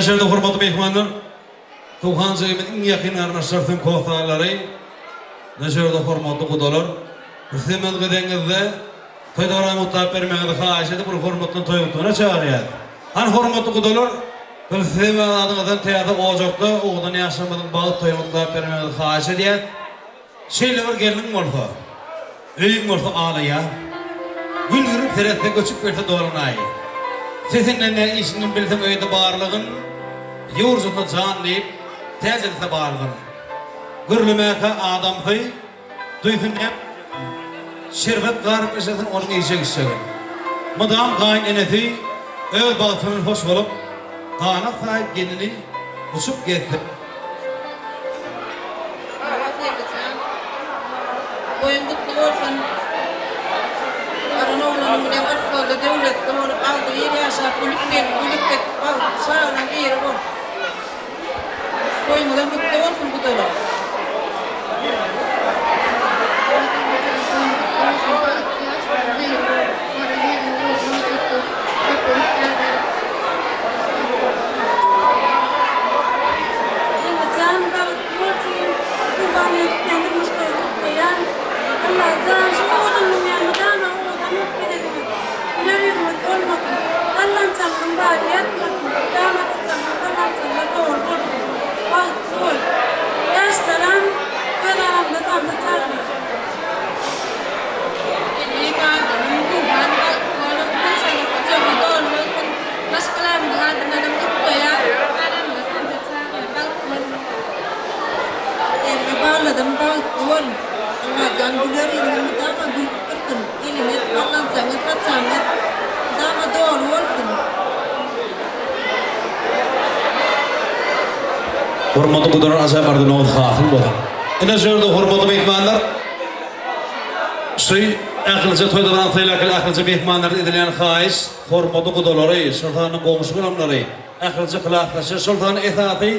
Neşerde hormatly mehmanlar, Tuğhanjygyň iň ýakyn arnaşlarsyň kohtalary, neşerde hormatly gudalar, hizmet gedenizde toýdara mutlap bermeňizi haýyş edip, bu hormatly toýgutuna çagyrýar. Han hormatly gudalar, hizmet adyňyzdan teýada ojakda, ogdan ýaşamadyň bagy toýgutlar bermeňizi haýyş edýär. Şeýle bir gelin bolsa, öýüm bolsa alaýa, gülürüp teretde göçüp berse dolanaý. Sizinle ne işinin bildim öýde barlygyn, ýurjunda jan diýip, täzelse barlygyn. Gürlemäke adamhy, duýdun hep şerbet garyp eşedin onu ýeşek işegin. Mudam gaýyn eneti öz bagyny hoş bolup, ganak saýyp genini uçup getdi. Boyun kutlu olsun. Arana oğlanın bile var fazla devletli olup aldığı yeri yaşar. Gülüp sağlanan bir yeri var. Boyundan kutlu olsun bu dolu. Hormatly gudalar aşağı bardyň ol hasyl bolan. Ene şerde hormatly mehmanlar, şeý akylja toýda bilen saýlakly akylja mehmanlar edilen haýyş, hormatly gudalary, sultanyň goňşy gulamlary, akylja hylatdaşy sultan esaty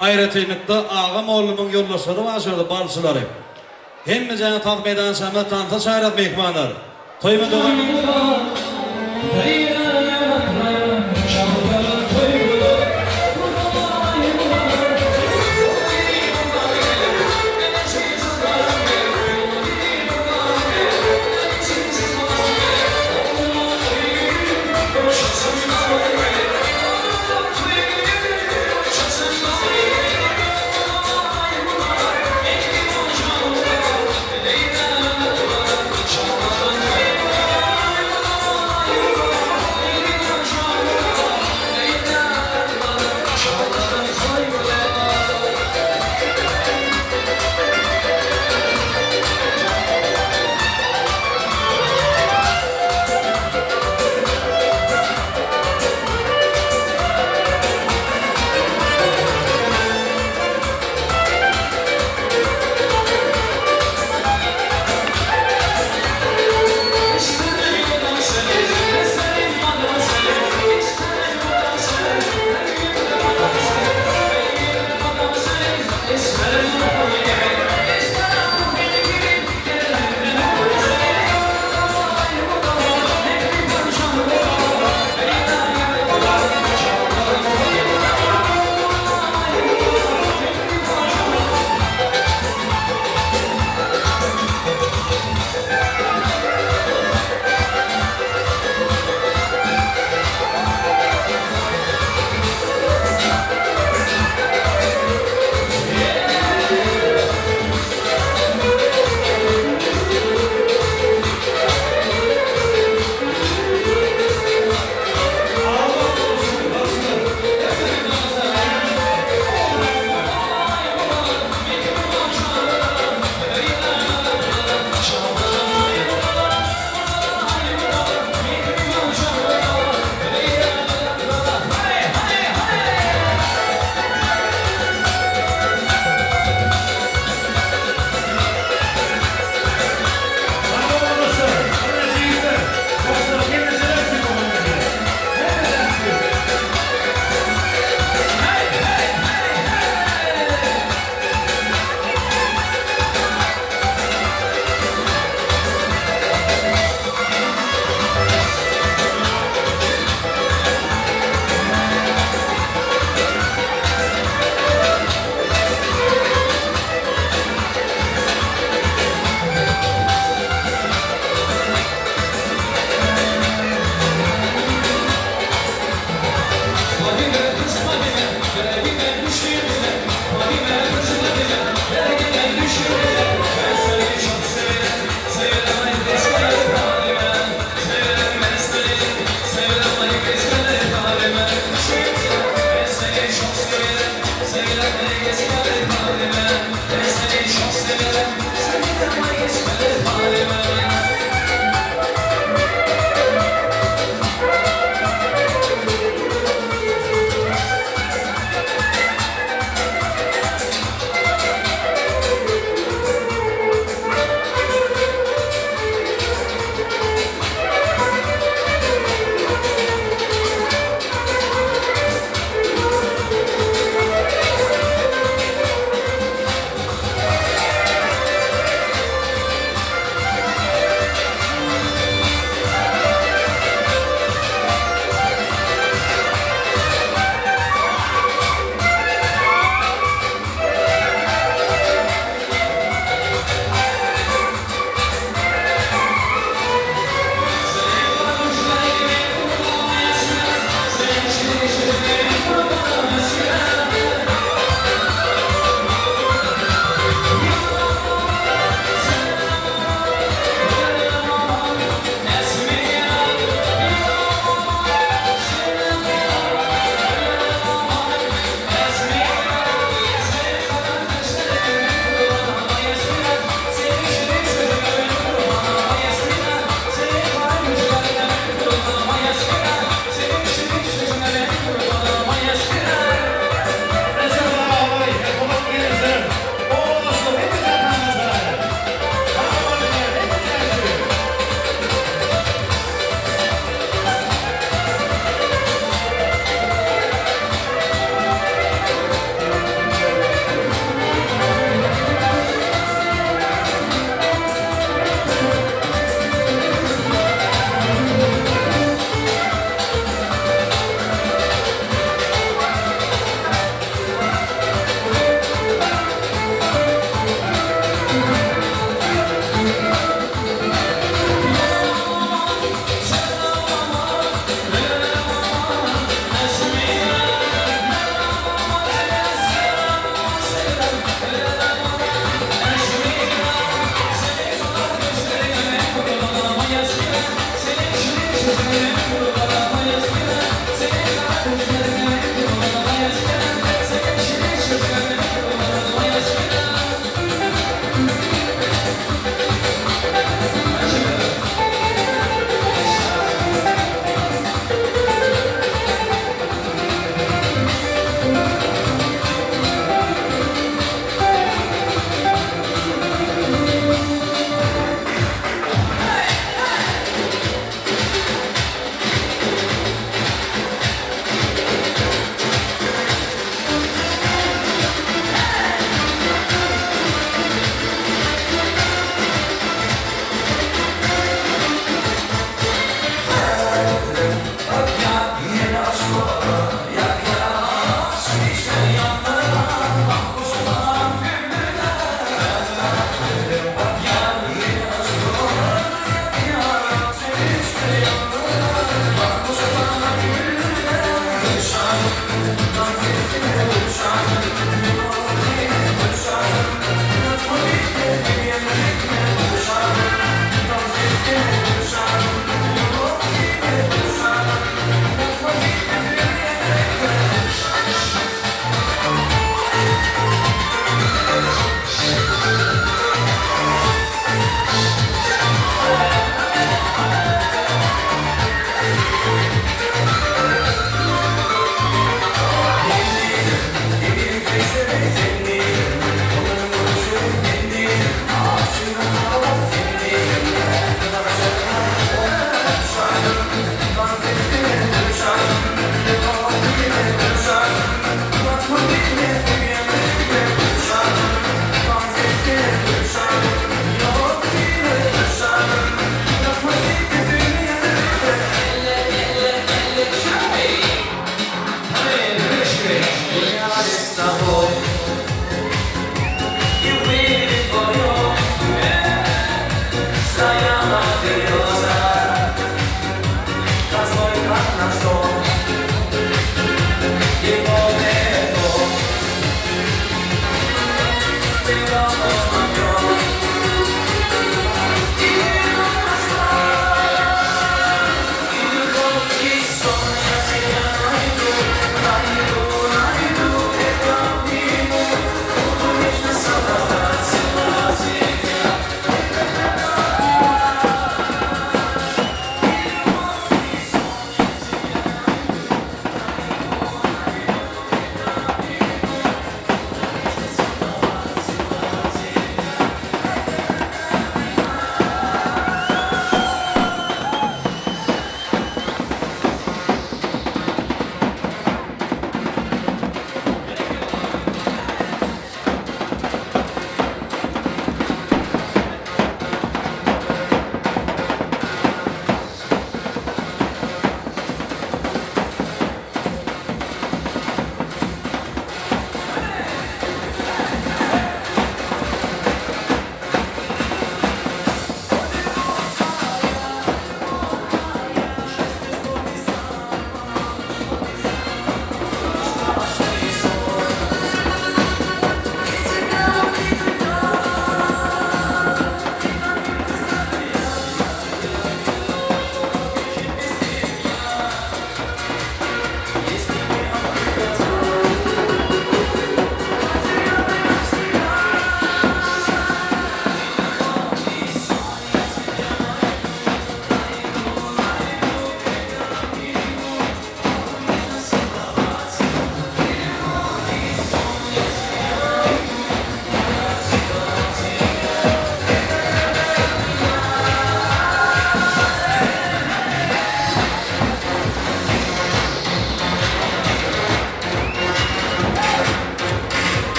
aýratynykda ağa mollumyň ýollaşary we şerde barçylary. Hemme jana tag meydan şamda tanta şaýrat mehmanlar. Toýma dogan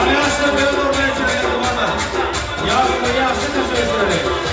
Alyaşlar böyle oraya çekelim bana. Yaşlı da sözleri.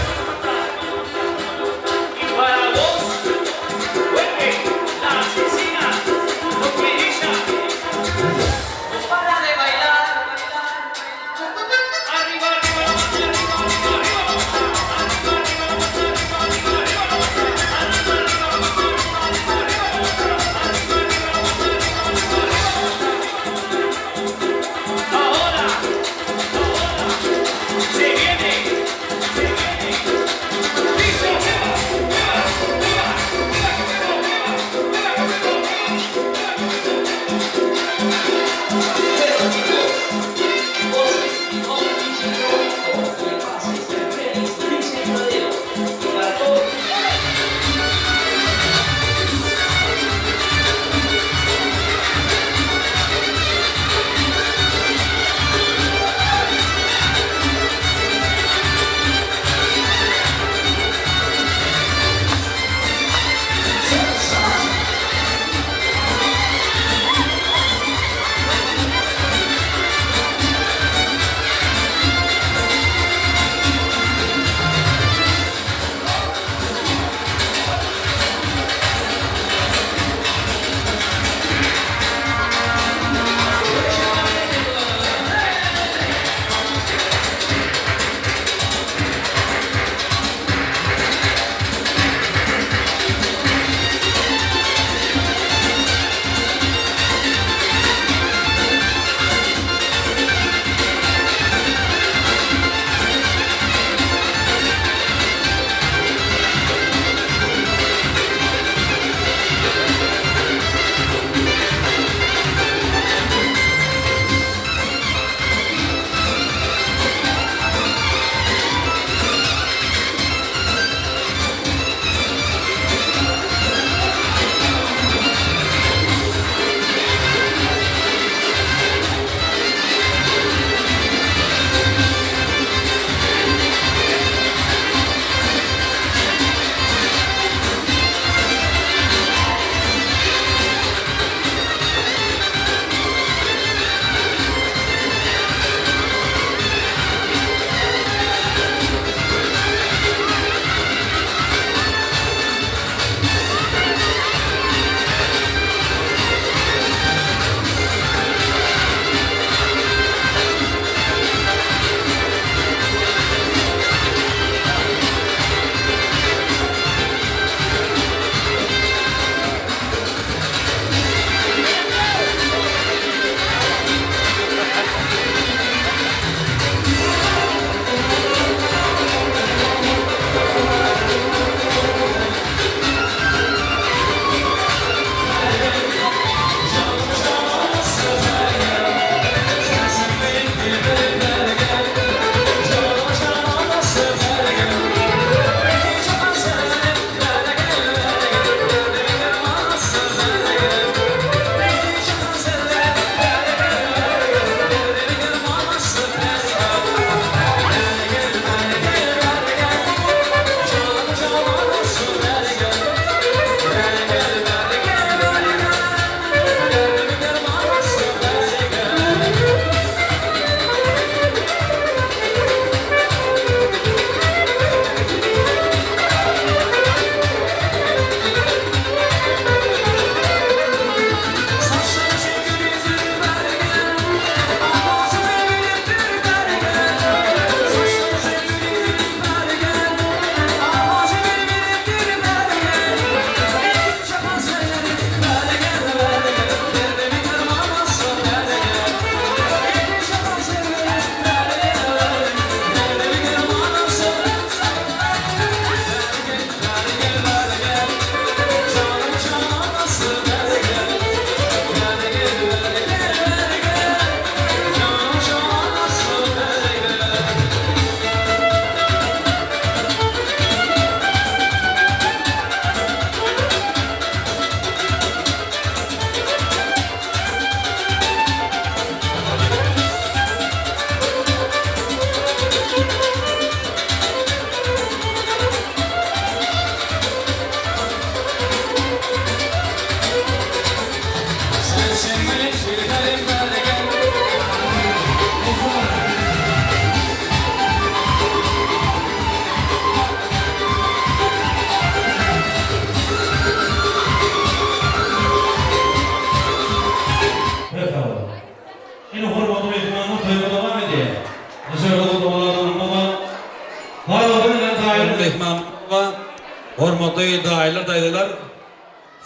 Hormatly daýylar daýdylar.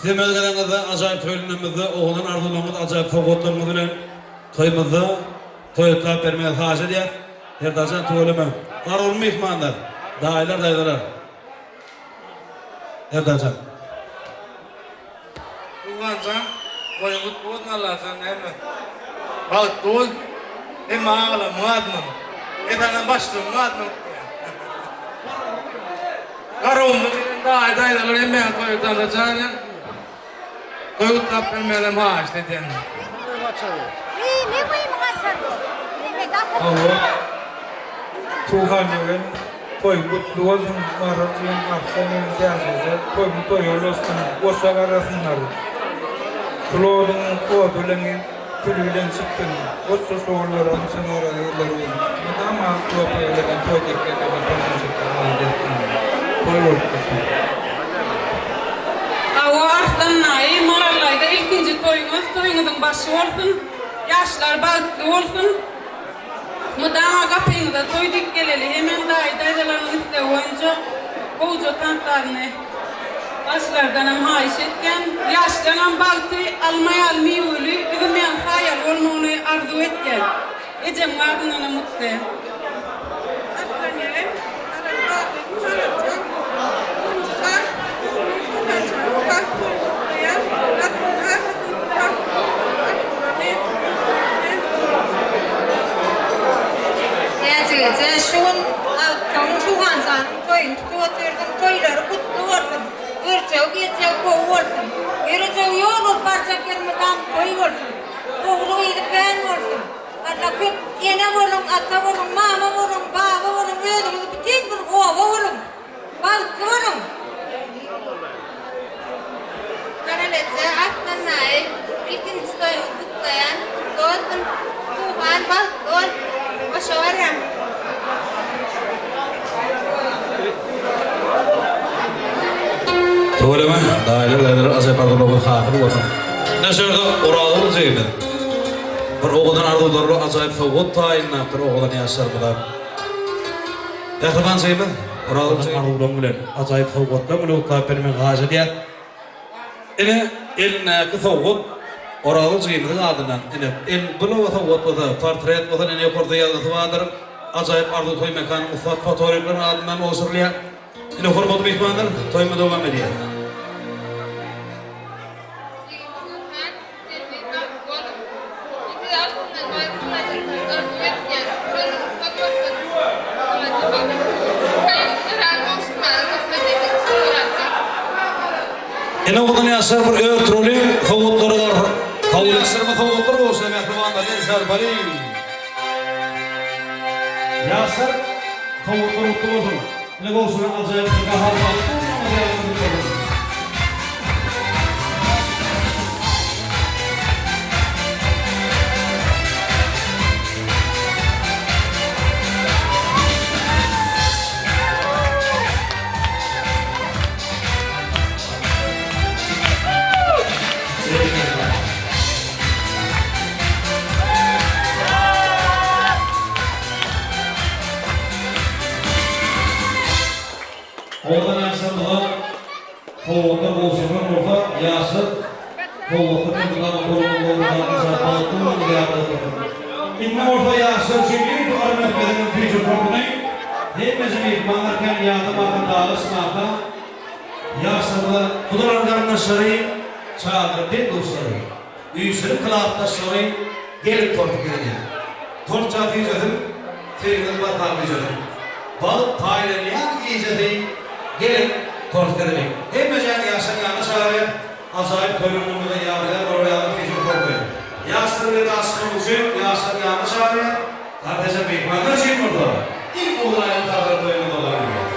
Semel gelenizde ajaýyp töýlenimizde oğlan arzulamyz ajaýyp sowgatlarymyz bilen toýmyzda toýutlap bermegi haja diýär. Herdaşan töýleme. Garul mehmanlar, daýylar daýdylar. Herdaşan. Tuğancan, koyungut tuğun Allah'tan emme. Balık tuğun, emme ağla muadmın. Edanan başlığın muadmın. Karolunu bilen daha dayılar emme koyuktan da çağırın. Koyuk tapın melem haç dedin. Ne koyayım kaçardı? Ne kapı? Allah Tuhan'ın koygut duazın maracın aksanın siyasete koygut yolostan boşak arasınlar. Kulodun kodulengin külüden çıktın. Osu soğulların sınırı yılları. Ama kulopayladan koyduklarına tanışıklar. Koygut. Awa arslan nayi morallayda ilkinci toyunuzun başı olsun. Yaşlar balıklı olsun. Mudama kapıyında toyduk geleli hemen daydalarının üstte oyuncu kovucu tanklarını başlardan haiş etken yaşlanan balıklı almaya almayı ölü üzülmeyen hayal olmağını arzu etken Ecem ardından mutlu. Aslan yerim, arada çalacak, unçlar, Ece şun trong Tuhan san koyun tuğatırdım koyları kutluyorsun. Irçav geçev kovuyorsun. Irçav yolu parça girmeden koyuyorsun. Oğlu idi ben olsun. Allah köp yine olun, ata olun, mama olun, baba olun, ödülü bütün bir kova olun. Balıklı olun. Karaletse aslan nail, ikinci toyu kutlayan, doğdun Tuhan balıklı ol. Başarım. Töýleme, daýylar daýdylar ajaýyp arzulamyz hakyr bolsun. Näşerde oralyk jeýdi. Bir oğlan arzuları ajaýyp sowgat taýyna bir oğlan ýaşar bular. Ýakyban jeýdi. Oralyk arzulam bilen ajaýyp sowgatlar bilen uklap bermegi haja diýär. Ene elnäki sowgat oralyk jeýdiň adynan ene el bunu sowgat bolsa portret bolsa ene ýokarda ýazdy bardyr. Ajaýyp arzu toý mekany musat fotoğraflaryň adynan olşurlýar. Ene hormatly mehmanlar, toýma dowam edýär. Ene oğlan ýaşar bir öýtroli sowgatlary bar. Kabul etserme sowgatlar bolsa mehmanlar ensar bari. Ýaşar sowgatlar utly bolsun. Ne bolsun ajaýyp bir gahalyk. Oğlan yaşlarında kovulda bolşunlar orta yaşır kovulda bir kovulda İmam orta yaşır çünkü armet bedenin tüyücü korkunay hepimizin ihmanlarken yardım akın dağlı sınavda yaşlarında kuduranlarına şarayı çağırır den dostları üyüsünü kılapta şarayı gelip tortu girecek tortça tüyücedim tüyücedim batar tüyücedim balık taylarını yan giyeceğim gelin korkutabilir. Hem mecani yaşam yanı çağırır, azaip toyunumda yağlar oraya geçip korkuyor. Yaşlı bir aşkın uçuyor, yaşam yanı çağırır, kardeşe bekmanlar şey burada. İlk oğlanın kadar toyunu dolanıyor.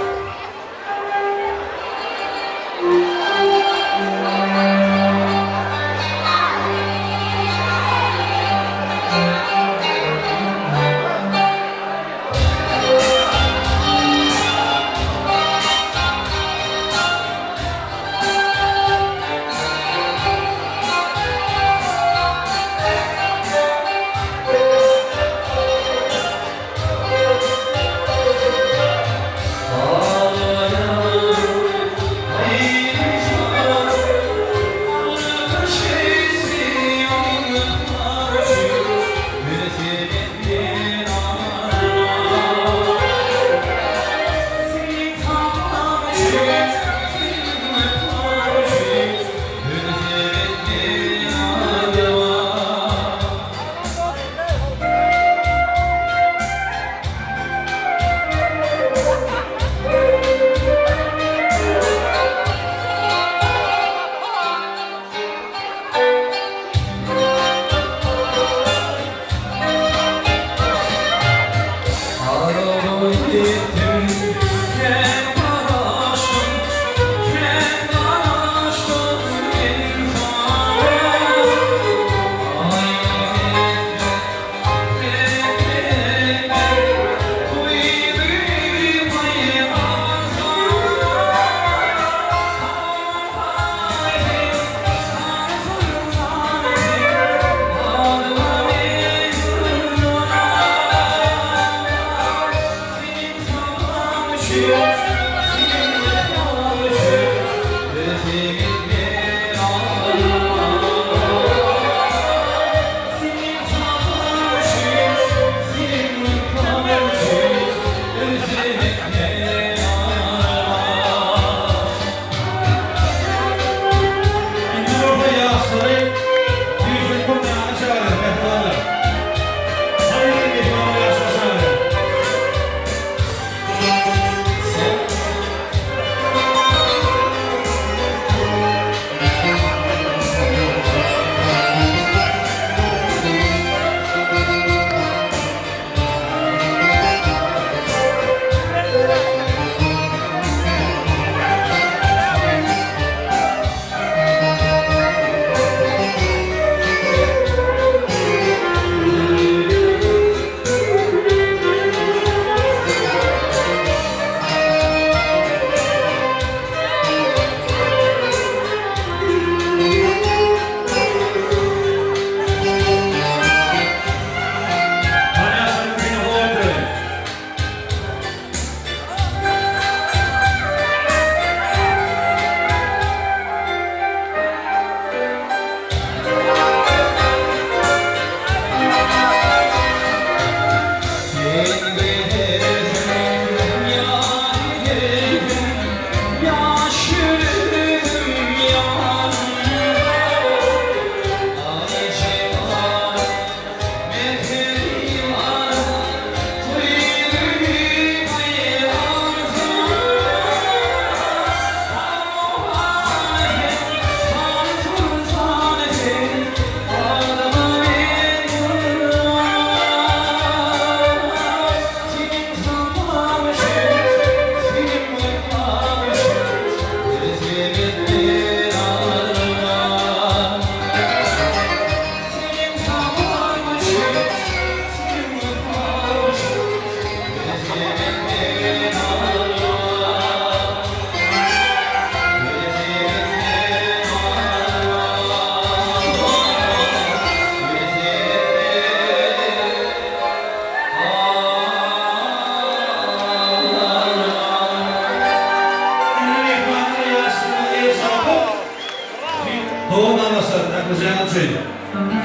şey.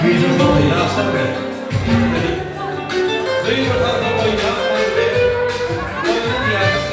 Giyecek oldu ya sabır. Duyur bakalım oyna. Oyun ya.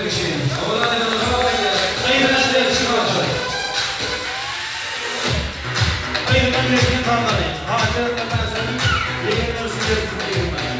kişi. Oğlan inanılmaz ayırlaştırıyor çıkıyor. Ayırdan resmi kalmadı. Hacer Katarsan yegenler sürecinde yürümeyi.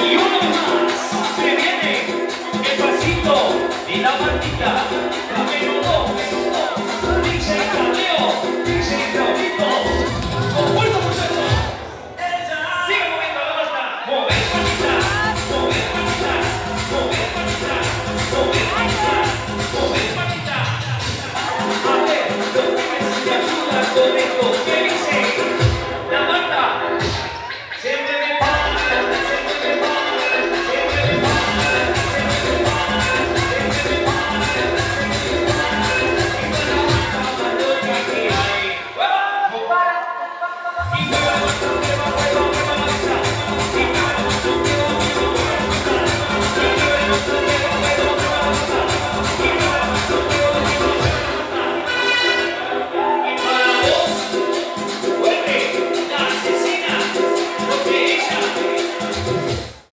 Y uno más, se viene el pasito y la maldita, la menudo, dice Carleo, dice Claudito, con fuerza muchachos, sigue moviendo la vuelta, mover manita, mover manita, mover manita, mover manita, mover manita, a ver, ¿dónde me ayuda con esto? ¿Qué dice?